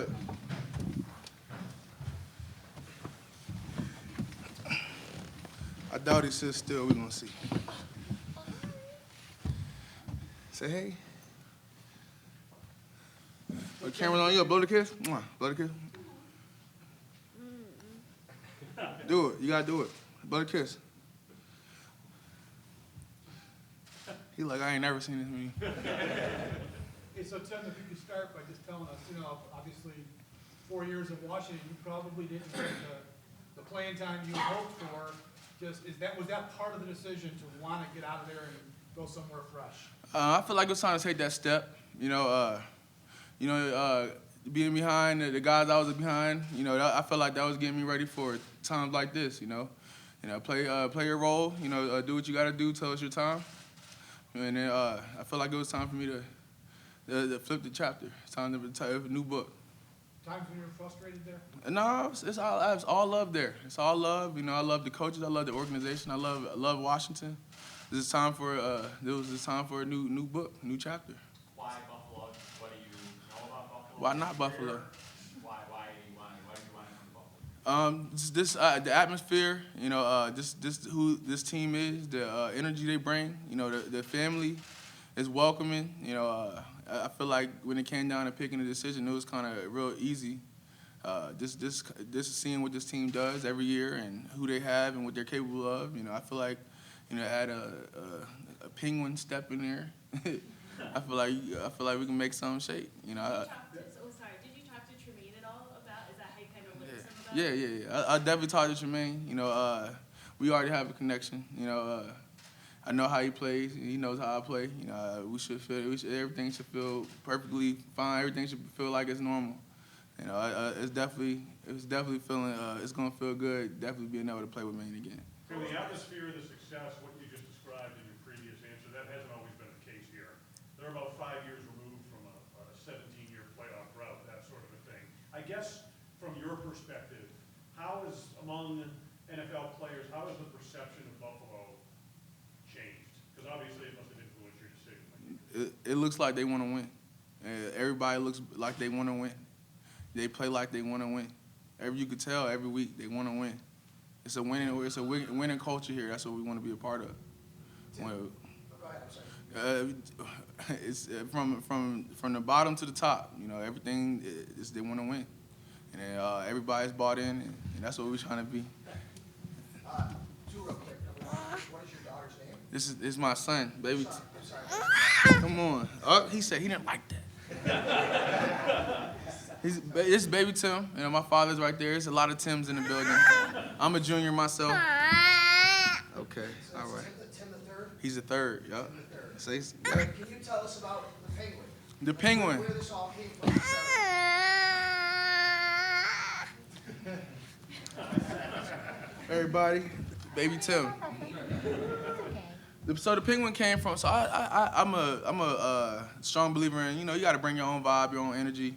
ahead. I doubt he sits still. We're going to see. Say hey. The camera's on you. Blow the kiss. Blow the kiss. Do it. You got to do it. Blow the kiss. He like, I ain't never seen this meme. Hey, so Tim, if you could start by just telling us, obviously 4 years of Washington, you probably didn't get the playing time you hoped for. Was that part of the decision to want to get out of there and go somewhere fresh? I feel like it was time to take that step. Being behind the guys I was behind, I felt like that was getting me ready for times like this. Play your role. Do what you got to do till it's your time. And then I feel like it was time for me to flip the chapter. It's time to type a new book. Times when you were frustrated there? No, it's all love there. It's all love. I love the coaches. I love the organization. I love Washington. This is time for a new book, new chapter. Why Buffalo? What do you know about Buffalo? Why not Buffalo? Why do you want to come to Buffalo? The atmosphere. Just who this team is, the energy they bring. The family is welcoming. I feel like when it came down to picking a decision, it was kind of real easy. Just seeing what this team does every year and who they have and what they're capable of. I feel like, add a penguin step in there. I feel like we can make something shake. Did you talk to Tremaine at all about? Is that how you kind of linked some about? Yeah. I definitely talked to Tremaine. We already have a connection. I know how he plays. He knows how I play. Everything should feel perfectly fine. Everything should feel like it's normal. It's definitely feeling. It's gonna feel good. Definitely being able to play with Maine again. From the atmosphere of the success, what you just described in your previous answer, that hasn't always been the case here. They're about 5 years removed from a 17-year playoff drought, that sort of a thing. I guess from your perspective, how is among NFL players, how has the perception of Buffalo changed? Because obviously it must have influenced your decision. It looks like they want to win. Everybody looks like they want to win. They play like they want to win. You could tell every week they want to win. It's a winning culture here. That's what we want to be a part of. It's from the bottom to the top. Everything is they want to win, and everybody's bought in, and that's what we're trying to be. Two real quick. What is your daughter's name? This is my son, baby. I'm sorry. Come on. Oh, he said he didn't like that. This is baby Tim. My father's right there. There's a lot of Tims in the building. I'm a junior myself. Okay, all right. Tim the third? He's the third, yup. Can you tell us about the penguin? The penguin. Where this all came from? Everybody, baby Tim. So the penguin came from. So I'm a strong believer in. You got to bring your own vibe, your own energy.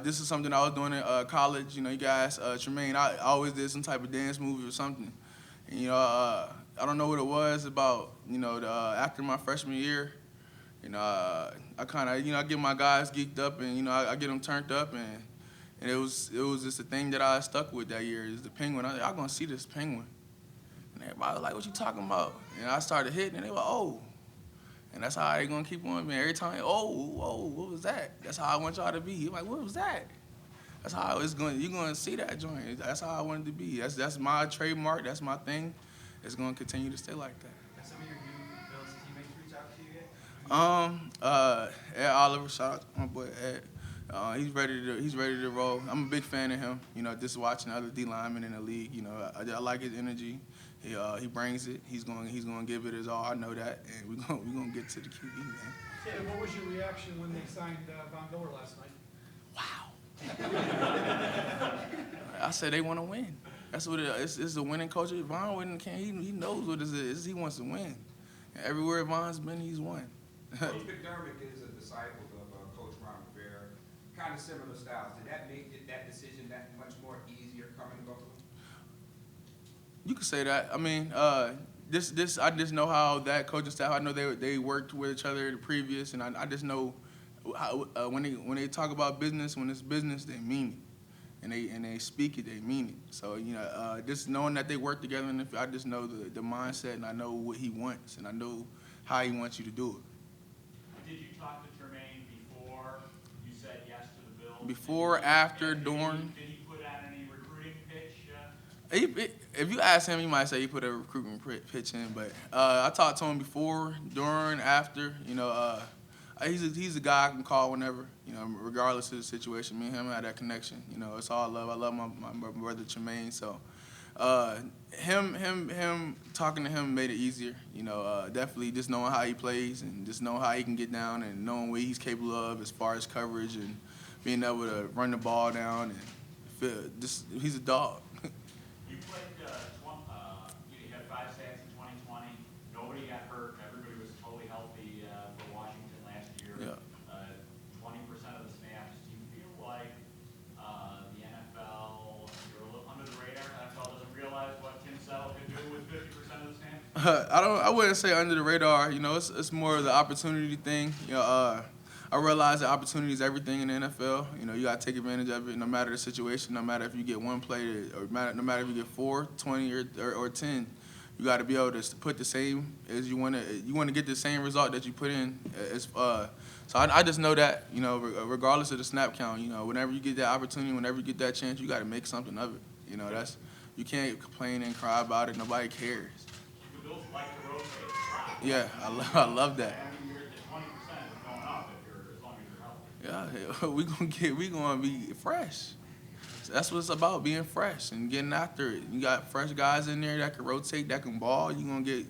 This is something I was doing in college. You guys, Tremaine, I always did some type of dance movie or something. And, I don't know what it was about, after my freshman year, I kind of, I get my guys geeked up and, I get them turned up. And it was just a thing that I stuck with that year is the penguin. I was like, I'm going to see this penguin. And everybody was like, what you talking about? And I started hitting and they were like, oh. And that's how they gonna keep on, man. Every time, what was that? That's how I want y'all to be. You're like, what was that? That's how it's going. You're gonna see that joint. That's how I want it to be. That's my trademark. That's my thing. It's gonna continue to stay like that. Have some of your new Bills teammates reach out to you yet? Ed Oliver, shout out to my boy Ed. He's ready to roll. I'm a big fan of him. Just watching other D linemen in the league. I like his energy. He brings it. He's gonna give it his all. I know that, and we're gonna get to the QB, man. Tim, what was your reaction when they signed Von Miller last night? Wow. I said they want to win. That's what it is. It's a winning culture. Von he knows what it is. He wants to win. And everywhere Von's been, he's won. Coach McDermott is a disciple of Coach Ron Rivera, kind of similar styles. Did that make that decision that much more easier coming to Buffalo? You could say that. I mean, I just know how that coaching staff. I know they worked with each other the previous, and I just know when they talk about business, when it's business, they mean it, and they speak it, they mean it. So just knowing that they work together, and I just know the mindset, and I know what he wants, and I know how he wants you to do it. Did you talk to Tremaine before you said yes to the bill? Before, after, during. Did he put out any recruiting pitch? If you ask him, he might say he put a recruitment pitch in. But I talked to him before, during, after. He's a guy I can call whenever. Regardless of the situation. Me and him had that connection. It's all love. I love my brother Tremaine. So him talking to him made it easier. Definitely just knowing how he plays and just knowing how he can get down and knowing what he's capable of as far as coverage and being able to run the ball down and he's a dog. You played, you had 5 sacks in 2020. Nobody got hurt. Everybody was totally healthy for Washington last year. Yeah. 20% of the snaps. Do you feel like the NFL, you're a little under the radar? NFL doesn't realize what Tim Settle can do with 50% of the snaps? I wouldn't say under the radar. It's more of the opportunity thing. I realize that opportunity is everything in the NFL. You got to take advantage of it, no matter the situation, no matter if you get one play, or no matter if you get 4, 20, or 10. You got to be able to put the same as you want to get the same result that you put in. So I just know that, regardless of the snap count, whenever you get that opportunity, whenever you get that chance, you got to make something of it. You can't complain and cry about it. Nobody cares. The Bills like to rotate. Yeah, I love that. I mean, you're at 20% is going up as long as you're healthy. Yeah, we gonna be fresh. That's what it's about, being fresh and getting after it. You got fresh guys in there that can rotate, that can ball. You're gonna get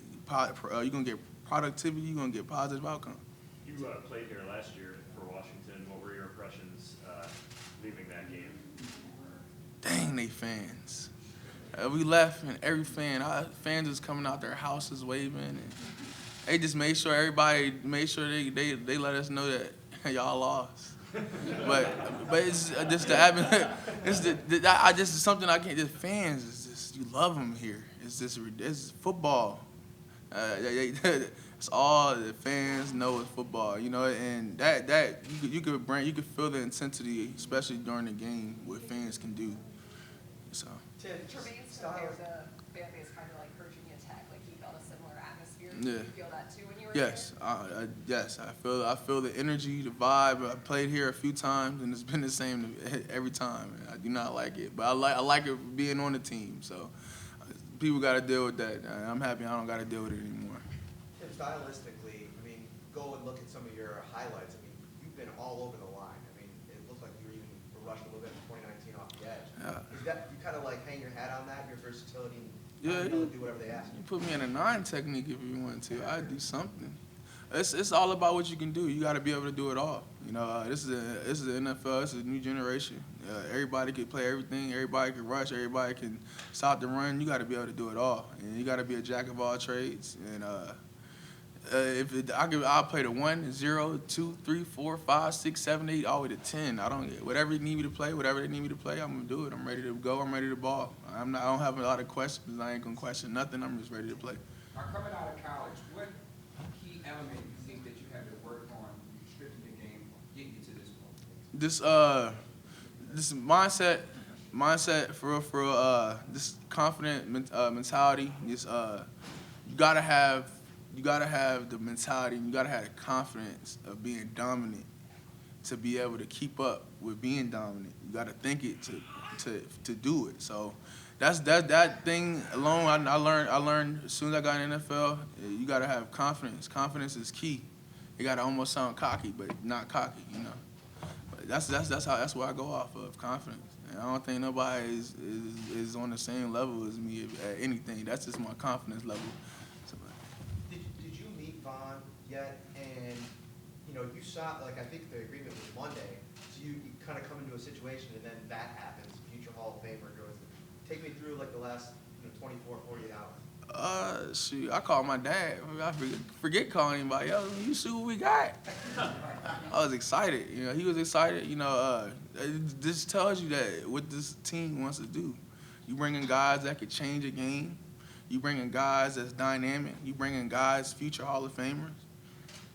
productivity. You're gonna get positive outcome. You played here last year for Washington. What were your impressions leaving that game? Dang, they fans. We left, and every fans was coming out their houses waving, and they just made sure they let us know that y'all lost. but it's just it's something I can't. Just fans, it's just you love them here. It's football. It's all the fans know is football, and that you could feel the intensity, especially during the game, what fans can do. So. Tremaine's compared to fan base kind of like Virginia Tech, like he felt a similar atmosphere. Yeah. Did you feel that too when you were Yes, there? yes. I feel the energy, the vibe. I played here a few times, and it's been the same every time. I do not like it, but I like it being on the team. So people got to deal with that. I'm happy I don't got to deal with it anymore. Tim, stylistically, go and look at some of your highlights. You've been all over the line. It looked like you were rushed a little bit in 2019 off the edge. Yeah. Is that, you kind of like hang your hat on that, your versatility, and Yeah, being able to do whatever they ask You you? put me in a 9 technique if you want to. I'd do something. It's all about what you can do. You got to be able to do it all. This is the NFL. This is a new generation. Everybody can play everything. Everybody can rush. Everybody can stop the run. You got to be able to do it all. And you got to be a jack of all trades. And I'll play the 1, 0, 2, 3, 4, 5, 6, 7, 8, all the way to 10. I don't get whatever you need me to play. Whatever they need me to play, I'm gonna do it. I'm ready to go. I'm ready to ball. I don't have a lot of questions. I ain't gonna question nothing. I'm just ready to play. Now, coming out of college, what key element you think that you had to work on stripping your game, getting you to this point? This mindset for real, this confident mentality. This you gotta have the mentality. You gotta have the confidence of being dominant to be able to keep up with being dominant. You gotta think it to do it. So that thing alone. I learned as soon as I got in the NFL. You gotta have confidence. Confidence is key. It gotta almost sound cocky, but not cocky. But that's where I go off of, confidence. And I don't think nobody is on the same level as me at anything. That's just my confidence level. So, Did you meet Vaughn yet? And you saw, I think the agreement was Monday. So you kind of come into a situation, and then that happens. Future Hall of Famer goes. Take me through the last 24, 48 hours. Shoot, I called my dad. I forget calling anybody else. You see what we got? I was excited. He was excited. This tells you that what this team wants to do. You bring in guys that could change a game. You bring in guys that's dynamic. You bring in guys, future Hall of Famers,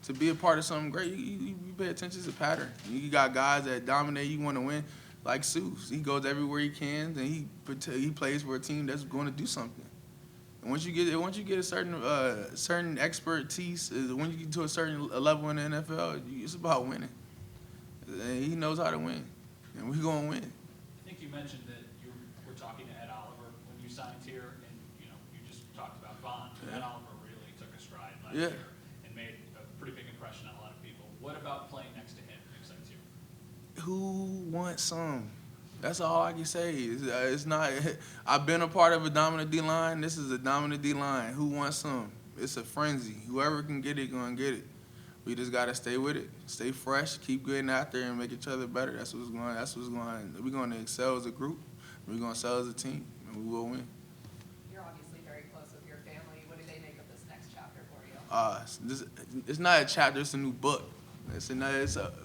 to be a part of something great, you pay attention to the pattern. You got guys that dominate. You want to win, like Seuss. He goes everywhere he can, and he plays for a team that's going to do something. And once you get a certain expertise, when you get to a certain level in the NFL, it's about winning. And he knows how to win, and we're gonna win. I think you mentioned that you were talking to Ed Oliver when you signed here, and you just talked about Vaughn. Yeah. Ed Oliver really took a stride last Yeah. year and made a pretty big impression on a lot of people. What about playing next to him excites you? Who wants some? That's all I can say. It's not. I've been a part of a dominant D line. This is a dominant D line. Who wants some? It's a frenzy. Whoever can get it, gonna get it. We just gotta stay with it, stay fresh, keep getting out there, and make each other better. That's what's going. We're going to excel as a group. We're going to excel as a team, and we will win. You're obviously very close with your family. What do they make of this next chapter for you? It's not a chapter. It's a new book.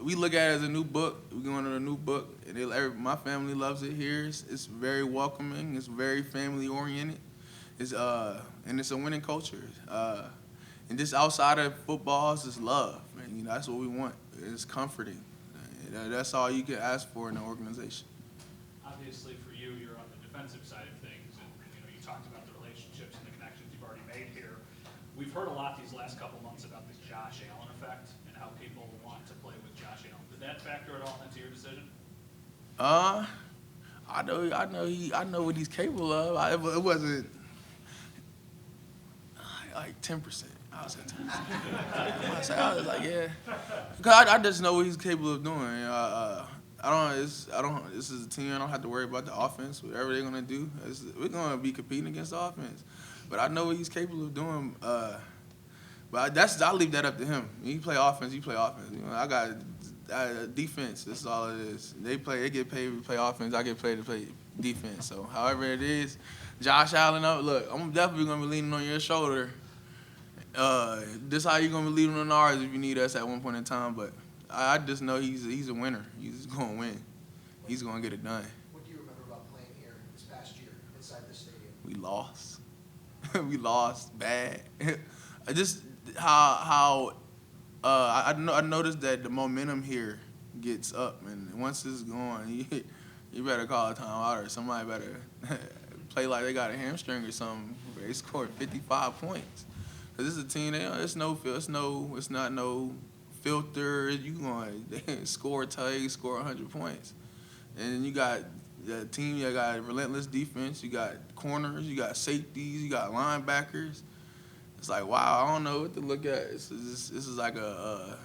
We look at it as a new book. We're going to a new book. And my family loves it here. It's very welcoming. It's very family oriented. And it's a winning culture. And just outside of football, it's just love. And, that's what we want. It's comforting. That's all you can ask for in an organization. Obviously, for you, you're on the defensive side of things, and you talked about the relationships and the connections you've already made here. We've heard a lot these last couple months about this Josh Allen effect and how people want to play with Josh Allen. Did that factor at all into your decision? I know what he's capable of. It wasn't like 10%. I was at 10%. I was like, yeah, because I just know what he's capable of doing. This is a team. I don't have to worry about the offense. Whatever they're gonna do, we're gonna be competing against the offense. But I know what he's capable of doing. But I leave that up to him. He play offense. You play offense. I got defense. That's all it is. They get paid to play offense. I get paid to play defense. So however it is, Josh Allen. Look, I'm definitely gonna be leaning on your shoulder. This how you're gonna be leaning on ours if you need us at one point in time. But I just know he's a winner. He's gonna win. He's gonna get it done. What do you remember about playing here this past year inside the stadium? We lost. We lost bad. Just how I noticed that the momentum here gets up, and once it's going, you better call a timeout or somebody better play like they got a hamstring or something. They scored 55 points. Cause this is a team. It's not no filter. You going they score tight, score 100 points, and you got the team. You got relentless defense. You got corners. You got safeties. You got linebackers. It's like, wow, I don't know what to look at. This is like a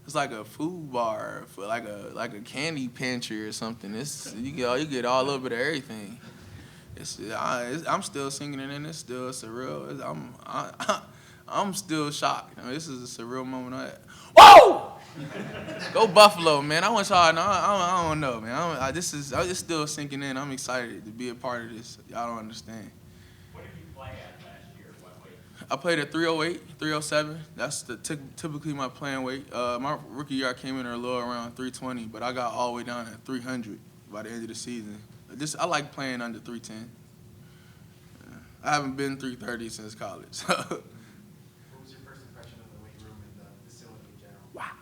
it's like a food bar for like a candy pantry or something. You get all over to everything. I'm still singing it, and it's still surreal. I'm still shocked. This is a surreal moment. Whoa! Go Buffalo, man! I want y'all to know. I don't know, man. It's still sinking in. I'm excited to be a part of this. Y'all don't understand. What did you play at last year? What weight? I played at 308, 307. That's typically my playing weight. My rookie year, I came in a little around 320, but I got all the way down at 300 by the end of the season. I like playing under 310. I haven't been 330 since college. What was your first impression of the weight room and the facility in general? Wow.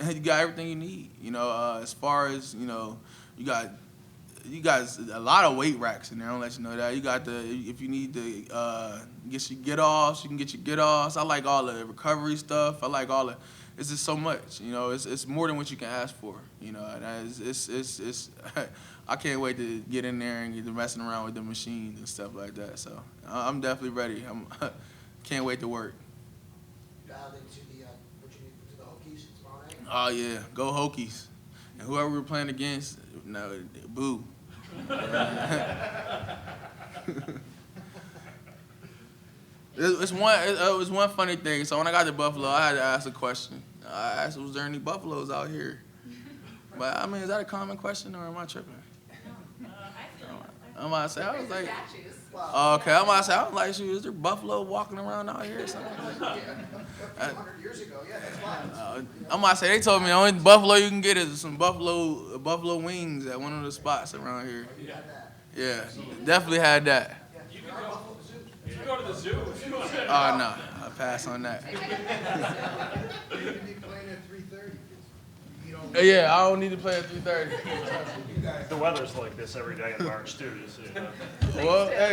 You got everything you need. As far as you got a lot of weight racks in there. I'll let you know that. You got if you need to get your get-offs, you can get your get-offs. I like all the recovery stuff. I like all the. It's just so much, It's more than what you can ask for, And it's I can't wait to get in there and get to messing around with the machines and stuff like that. So I'm definitely ready. Can't wait to work. Dialed into the Hokies tomorrow night? Oh yeah, go Hokies! And whoever we're playing against, no, boo. It was one funny thing. So when I got to Buffalo, I had to ask a question. I asked, was there any buffaloes out here? But I mean, is that a common question or am I tripping? I'm about to say, I was like, okay, I'm about to say, I was like, shoot, is there buffalo walking around out here or something? A few hundred years ago, yeah, that's fine. I'm about to say, they told me the only buffalo you can get is some buffalo wings at one of the spots around here. You had that. Yeah, definitely had that. Yeah, there are buffalo zoos. You can go to the zoo if you want to. Oh, no, I pass on that. You're gonna be playing at 3:30. You don't. Yeah, I don't need to play at 3:30. You guys The weather's like this every day in March too, just so you know. Well, hey.